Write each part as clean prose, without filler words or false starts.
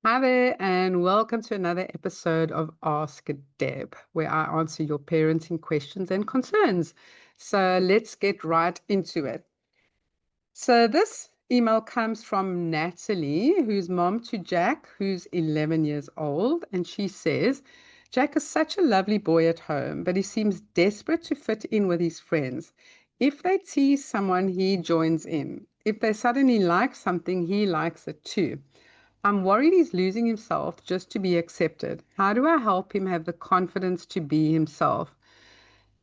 Hi there, and welcome to another episode of Ask Deb, where I answer your parenting questions and concerns. So let's get right into it. So this email comes from Natalie, who's mom to Jack, who's 11 years old, and she says, Jack is such a lovely boy at home, but he seems desperate to fit in with his friends. If they tease someone, he joins in. If they suddenly like something, he likes it too. I'm worried he's losing himself just to be accepted. How do I help him have the confidence to be himself?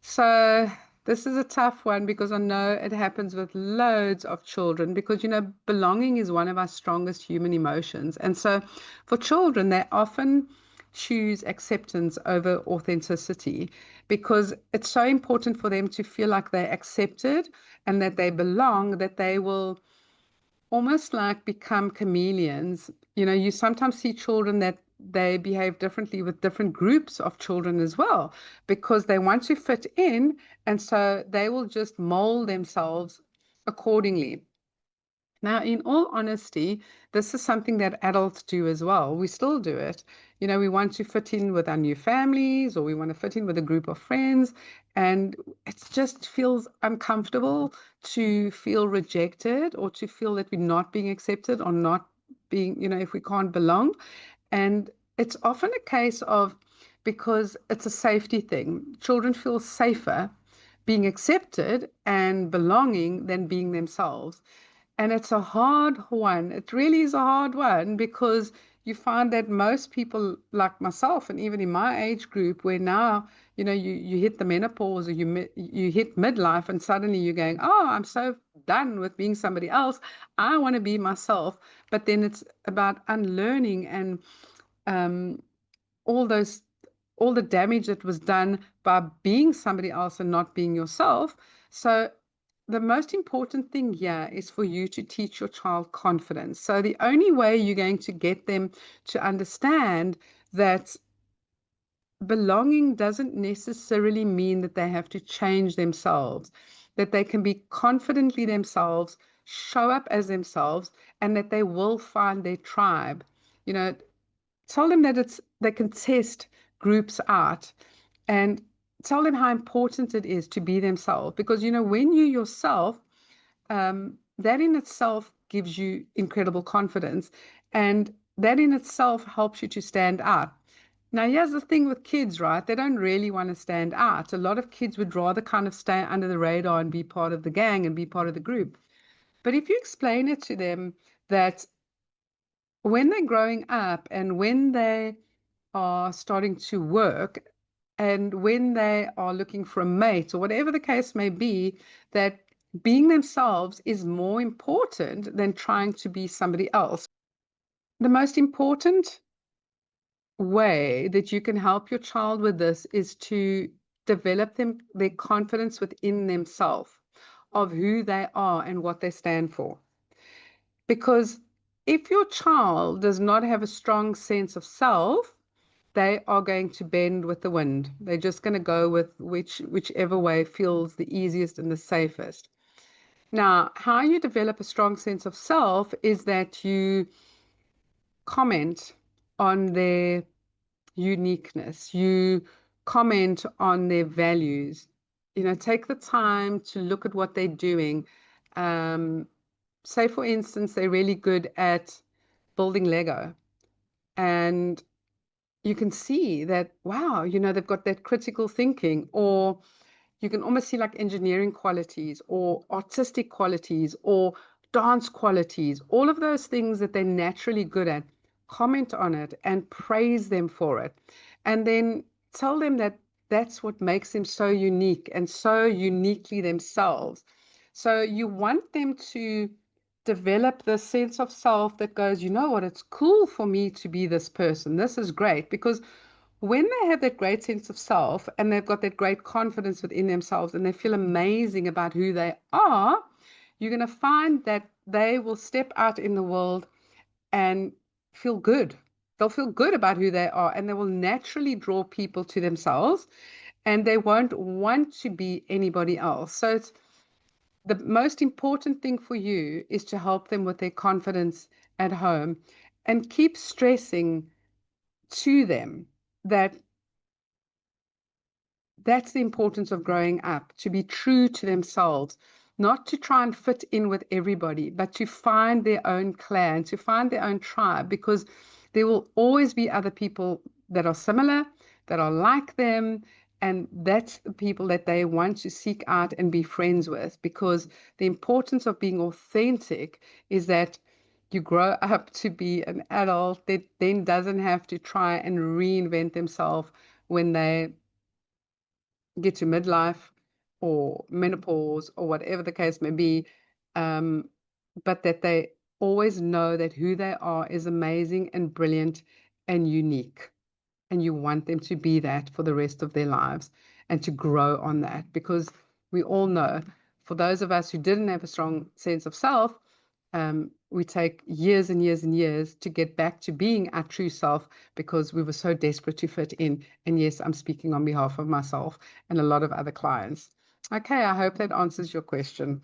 So, this is a tough one because I know it happens with loads of children because, belonging is one of our strongest human emotions. And so, for children, they often choose acceptance over authenticity because it's so important for them to feel like they're accepted and that they belong, that they will almost like become chameleons. You sometimes see children that they behave differently with different groups of children as well because they want to fit in, and so they will just mold themselves accordingly. Now, in all honesty, this is something that adults do as well. We still do it. We want to fit in with our new families or we want to fit in with a group of friends. And it just feels uncomfortable to feel rejected or to feel that we're not being accepted or not being, if we can't belong. And it's often a case of because it's a safety thing. Children feel safer being accepted and belonging than being themselves. And it's a hard one. It really is a hard one because you find that most people like myself and even in my age group where now, you hit the menopause or you hit midlife and suddenly you're going, oh, I'm so done with being somebody else. I want to be myself. But then it's about unlearning and um, all those all the damage that was done by being somebody else and not being yourself. So the most important thing here is for you to teach your child confidence. So the only way you're going to get them to understand that belonging doesn't necessarily mean that they have to change themselves, that they can be confidently themselves, show up as themselves, and that they will find their tribe. You know, tell them that they can test groups out and tell them how important it is to be themselves because when you yourself, that in itself gives you incredible confidence, and that in itself helps you to stand out. Now, here's the thing with kids, right? They don't really want to stand out. A lot of kids would rather kind of stay under the radar and be part of the gang and be part of the group. But if you explain it to them that when they're growing up and when they are starting to work and when they are looking for a mate or whatever the case may be, that being themselves is more important than trying to be somebody else. The most important way that you can help your child with this is to develop their confidence within themselves of who they are and what they stand for. Because if your child does not have a strong sense of self, they are going to bend with the wind. They're just going to go with whichever way feels the easiest and the safest. Now, how you develop a strong sense of self is that you comment on their uniqueness. You comment on their values. Take the time to look at what they're doing. Um, Say, for instance, they're really good at building Lego. And you can see that, wow, they've got that critical thinking, or you can almost see like engineering qualities or artistic qualities or dance qualities, all of those things that they're naturally good at. Comment on it and praise them for it. And then tell them that that's what makes them so unique and so uniquely themselves. So you want them to develop this sense of self that goes, you know what, it's cool for me to be this person. This is great because when they have that great sense of self and they've got that great confidence within themselves and they feel amazing about who they are, you're going to find that they will step out in the world and feel good. They'll feel good about who they are and they will naturally draw people to themselves and they won't want to be anybody else. So it's the most important thing for you is to help them with their confidence at home. and keep stressing to them that that's the importance of growing up, to be true to themselves, not to try and fit in with everybody, but to find their own clan, to find their own tribe, because there will always be other people that are similar, that are like them. And that's the people that they want to seek out and be friends with, because the importance of being authentic is that you grow up to be an adult that then doesn't have to try and reinvent themselves when they get to midlife or menopause or whatever the case may be, um, but that they always know that who they are is amazing and brilliant and unique. And you want them to be that for the rest of their lives and to grow on that, because we all know, for those of us who didn't have a strong sense of self, we take years and years and years to get back to being our true self because we were so desperate to fit in. And yes, I'm speaking on behalf of myself and a lot of other clients. Okay, I hope that answers your question.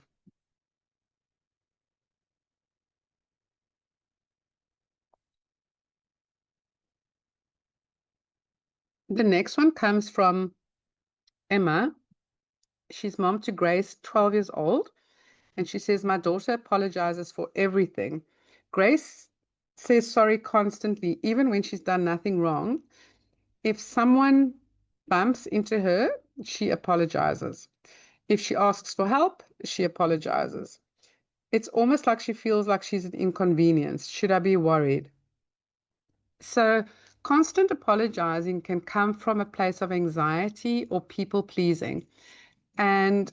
The next one comes from Emma. She's mom to Grace, 12 years old. And she says, my daughter apologizes for everything. Grace says sorry constantly, even when she's done nothing wrong. If someone bumps into her, she apologizes. If she asks for help, she apologizes. It's almost like she feels like she's an inconvenience. Should I be worried? So, constant apologizing can come from a place of anxiety or people pleasing. And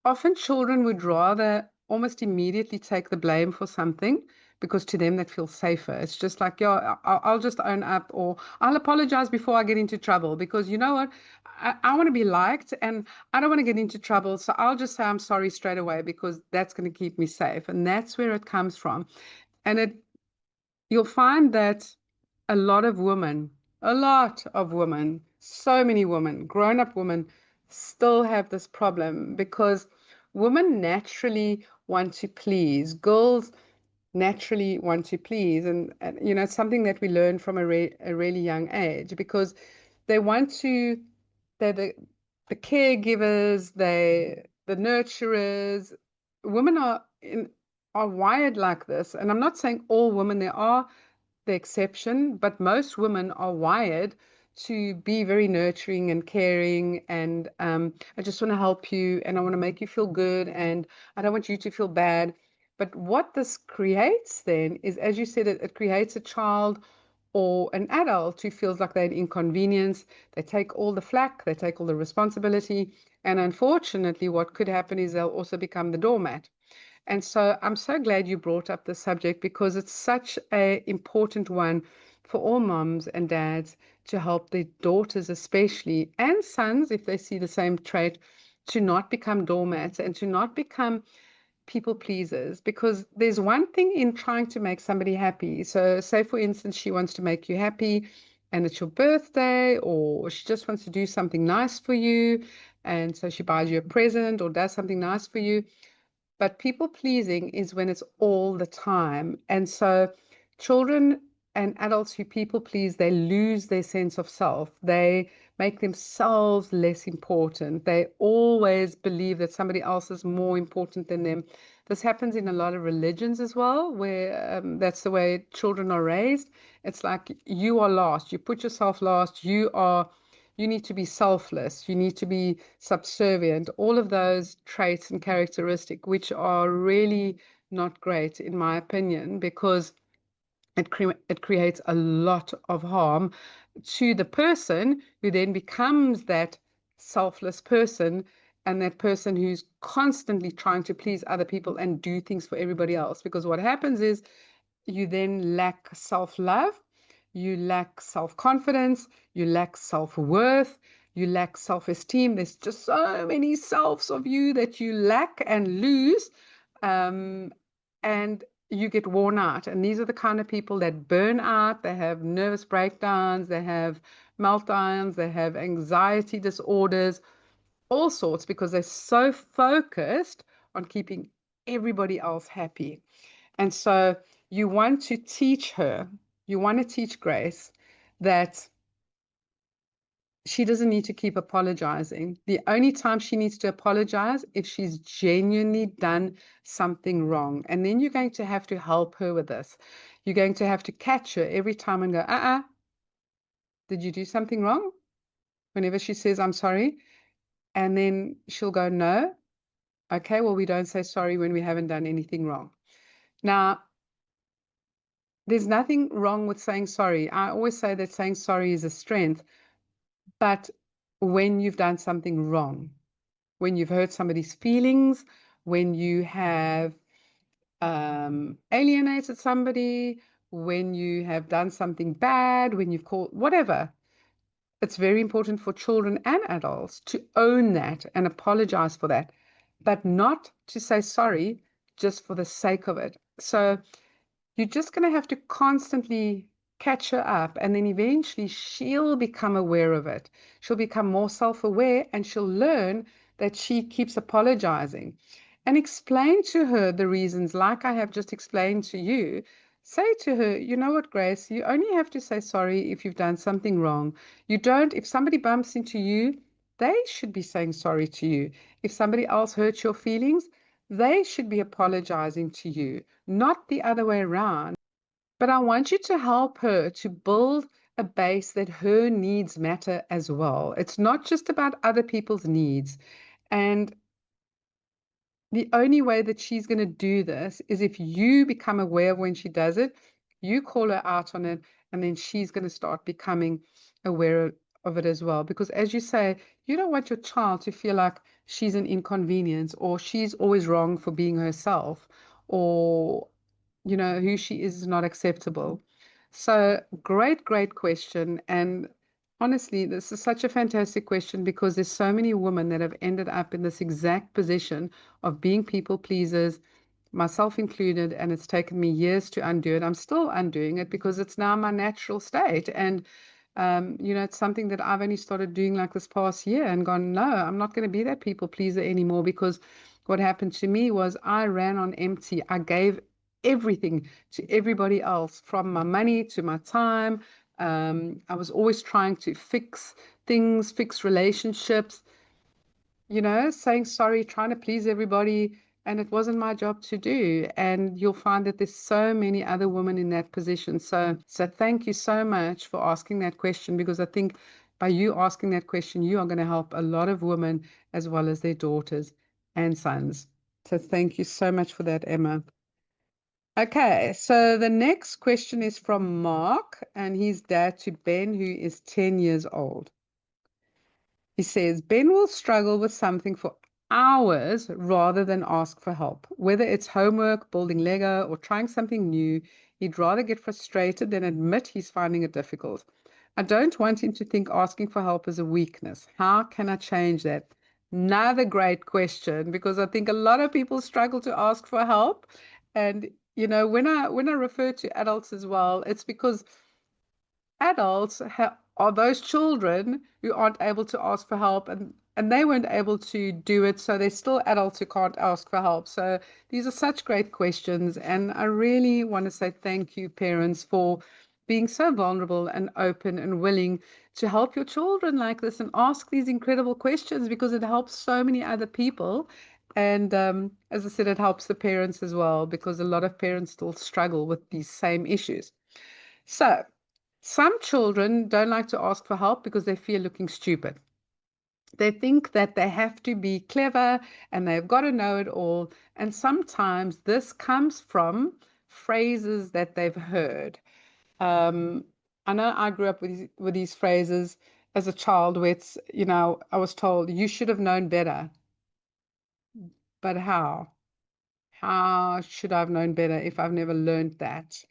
often children would rather almost immediately take the blame for something because to them that feels safer. It's just like, yeah, I'll just own up, or I'll apologize before I get into trouble, because you know what? I want to be liked and I don't want to get into trouble. So I'll just say I'm sorry straight away because that's going to keep me safe. And that's where it comes from. And you'll find that a lot of women, so many women, grown-up women, still have this problem because women naturally want to please. Girls naturally want to please. And you know, it's something that we learn from a really young age, because they want to, they're the caregivers, the nurturers. Women are wired like this. And I'm not saying all women, there are the exception, but most women are wired to be very nurturing and caring. And I just want to help you and I want to make you feel good and I don't want you to feel bad. But what this creates then is, as you said, it creates a child or an adult who feels like they're an inconvenience. They take all the flack, they take all the responsibility. And unfortunately, what could happen is they'll also become the doormat. And so I'm so glad you brought up the subject, because it's such an important one for all moms and dads to help their daughters, especially, and sons, if they see the same trait, to not become doormats and to not become people pleasers. Because there's one thing in trying to make somebody happy. So, say for instance, she wants to make you happy and it's your birthday, or she just wants to do something nice for you. And so she buys you a present or does something nice for you. But people pleasing is when it's all the time. And so children and adults who people please, they lose their sense of self. They make themselves less important. They always believe that somebody else is more important than them. This happens in a lot of religions as well, where that's the way children are raised. It's like you are last. You put yourself last. You need to be selfless, you need to be subservient, all of those traits and characteristics, which are really not great, in my opinion, because it creates a lot of harm to the person who then becomes that selfless person, and that person who's constantly trying to please other people and do things for everybody else. Because what happens is you then lack self-love, you lack self-confidence, you lack self-worth, you lack self-esteem. There's just so many selves of you that you lack and lose, um, and you get worn out. And these are the kind of people that burn out, they have nervous breakdowns, they have meltdowns, they have anxiety disorders, all sorts, because they're so focused on keeping everybody else happy. And so You want to teach her, you want to teach Grace that she doesn't need to keep apologizing. The only time she needs to apologize if she's genuinely done something wrong. And then you're going to have to help her with this. You're going to have to catch her every time and go, did you do something wrong? Whenever she says, I'm sorry. And then she'll go, no. Okay, well, we don't say sorry when we haven't done anything wrong. Now, there's nothing wrong with saying sorry. I always say that saying sorry is a strength, but when you've done something wrong, when you've hurt somebody's feelings, when you have alienated somebody, when you have done something bad, when you've called, whatever, it's very important for children and adults to own that and apologize for that, but not to say sorry just for the sake of it. So you're just going to have to constantly catch her up, and then eventually she'll become aware of it. She'll become more self-aware, and she'll learn that she keeps apologizing. And explain to her the reasons, like I have just explained to you. Say to her, you know what, Grace, you only have to say sorry if you've done something wrong. You don't, if somebody bumps into you, they should be saying sorry to you. If somebody else hurts your feelings, they should be apologizing to you, not the other way around. But I want you to help her to build a base that her needs matter as well. It's not just about other people's needs. And the only way that she's going to do this is if you become aware of when she does it, you call her out on it, and then she's going to start becoming aware of it as well. Because as you say, you don't want your child to feel like she's an inconvenience or she's always wrong for being herself, or, you know, who she is not acceptable. So great, great question. And honestly, this is such a fantastic question because there's so many women that have ended up in this exact position of being people pleasers, myself included, and it's taken me years to undo it. I'm still undoing it because it's now my natural state. And you know, it's something that I've only started doing like this past year and gone, no, I'm not going to be that people pleaser anymore, because what happened to me was I ran on empty. I gave everything to everybody else, from my money to my time. I was always trying to fix things, fix relationships, you know, saying sorry, trying to please everybody. And it wasn't my job to do. And you'll find that there's so many other women in that position. So thank you so much for asking that question, because I think by you asking that question, you are going to help a lot of women as well as their daughters and sons. So thank you so much for that, Emma. Okay, so the next question is from Mark, and he's dad to Ben, who is 10 years old. He says, Ben will struggle with something for hours rather than ask for help. Whether it's homework, building Lego, or trying something new, he'd rather get frustrated than admit he's finding it difficult. I don't want him to think asking for help is a weakness. How can I change that? Another great question, because I think a lot of people struggle to ask for help. And you know, when I refer to adults as well, it's because adults are those children who aren't able to ask for help, and they weren't able to do it, so they're still adults who can't ask for help. So these are such great questions, and I really want to say thank you, parents, for being so vulnerable and open and willing to help your children like this and ask these incredible questions, because it helps so many other people. And as I said, it helps the parents as well, because a lot of parents still struggle with these same issues. So some children don't like to ask for help because they fear looking stupid. They think that they have to be clever and they've got to know it all. And sometimes this comes from phrases that they've heard. Um, I know I grew up with these phrases as a child, where it's, you know, I was told, you should have known better. But how? How should I have known better if I've never learned that?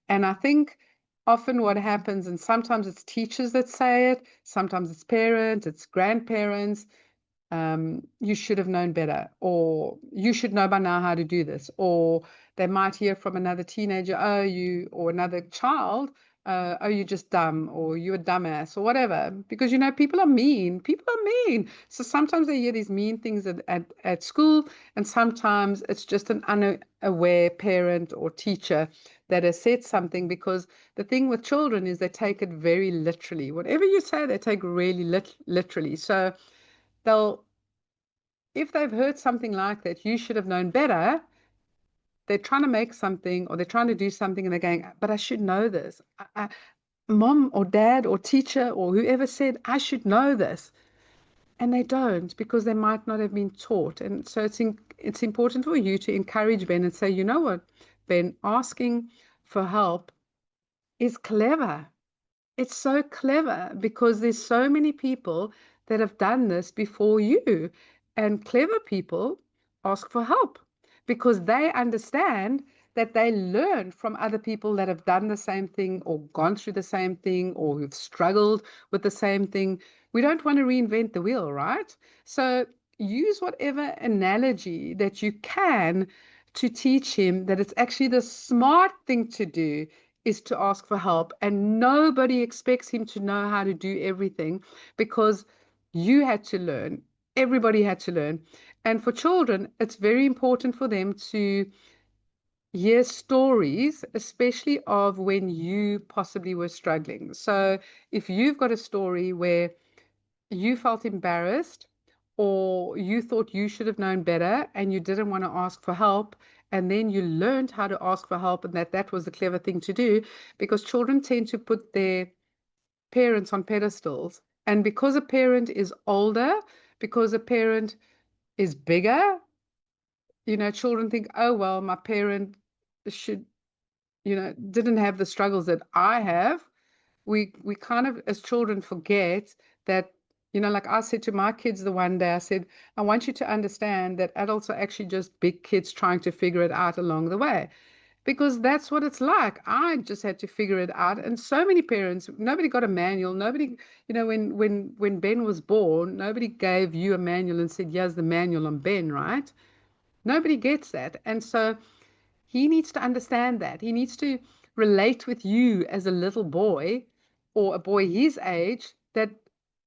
And I think often what happens, and sometimes it's teachers that say it, sometimes it's parents, it's grandparents, you should have known better, or you should know by now how to do this, or they might hear from another teenager, oh, you, or another child, oh, you're just dumb, or you're a dumbass, or whatever. Because, people are mean. People are mean. So sometimes they hear these mean things at school, and sometimes it's just an unaware parent or teacher that has said something. Because the thing with children is they take it very literally. Whatever you say, they take really literally. So if they've heard something like that, you should have known better. They're trying to make something, or they're trying to do something, and they're going, but I should know this. Mom or dad or teacher or whoever said I should know this, and they don't, because they might not have been taught. And so it's important for you to encourage Ben and say, you know what, Ben, asking for help is clever. It's so clever, because there's so many people that have done this before you, and clever people ask for help because they understand that they learn from other people that have done the same thing or gone through the same thing or who've struggled with the same thing. We don't want to reinvent the wheel, right? So use whatever analogy that you can to teach him that it's actually the smart thing to do is to ask for help, and nobody expects him to know how to do everything, because you had to learn. Everybody had to learn. And for children, it's very important for them to hear stories, especially of when you possibly were struggling. So if you've got a story where you felt embarrassed, or you thought you should have known better and you didn't want to ask for help, and then you learned how to ask for help, and that was the clever thing to do, because children tend to put their parents on pedestals. And because a parent is older, because a parent is bigger, children think, oh, well, my parent should, didn't have the struggles that I have. We kind of, as children, forget that, like I said to my kids the one day, I said, I want you to understand that adults are actually just big kids trying to figure it out along the way, because that's what it's like. I just had to figure it out. And so many parents, nobody got a manual. Nobody, when Ben was born, nobody gave you a manual and said, here's the manual on Ben, right? Nobody gets that. And so he needs to understand that. He needs to relate with you as a little boy, or a boy his age, that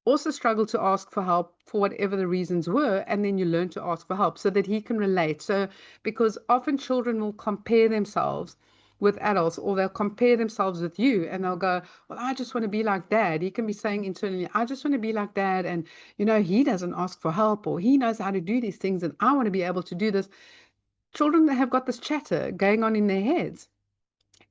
also struggled to ask for help for whatever the reasons were. And then you learn to ask for help so that he can relate. So, because often children will compare themselves with adults, or they'll compare themselves with you, and they'll go, well, I just want to be like dad. He can be saying internally, I just want to be like dad. And, he doesn't ask for help, or he knows how to do these things, and I want to be able to do this. Children have got this chatter going on in their heads.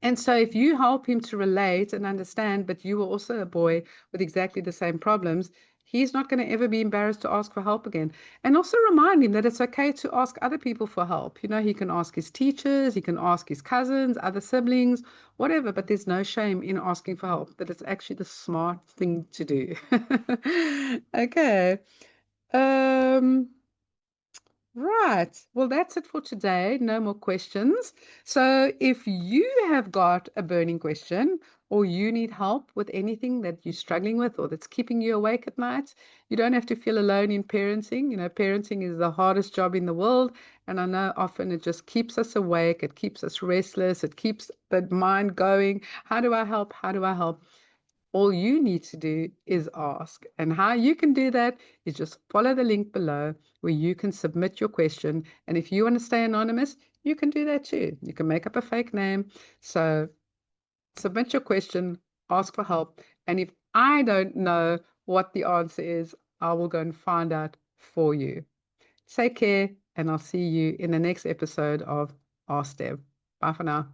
And so if you help him to relate and understand, but you were also a boy with exactly the same problems, he's not going to ever be embarrassed to ask for help again. And also remind him that it's okay to ask other people for help. He can ask his teachers, he can ask his cousins, other siblings, whatever, but there's no shame in asking for help, that it's actually the smart thing to do. Okay. Um, Right. Well, that's it for today. No more questions. So if you have got a burning question, or you need help with anything that you're struggling with, or that's keeping you awake at night, you don't have to feel alone in parenting. Parenting is the hardest job in the world. And I know often it just keeps us awake. It keeps us restless. It keeps the mind going. How do I help? How do I help? All you need to do is ask. And how you can do that is just follow the link below, where you can submit your question. And if you want to stay anonymous, you can do that too. You can make up a fake name. So submit your question, ask for help. And if I don't know what the answer is, I will go and find out for you. Take care, and I'll see you in the next episode of Ask Deb. Bye for now.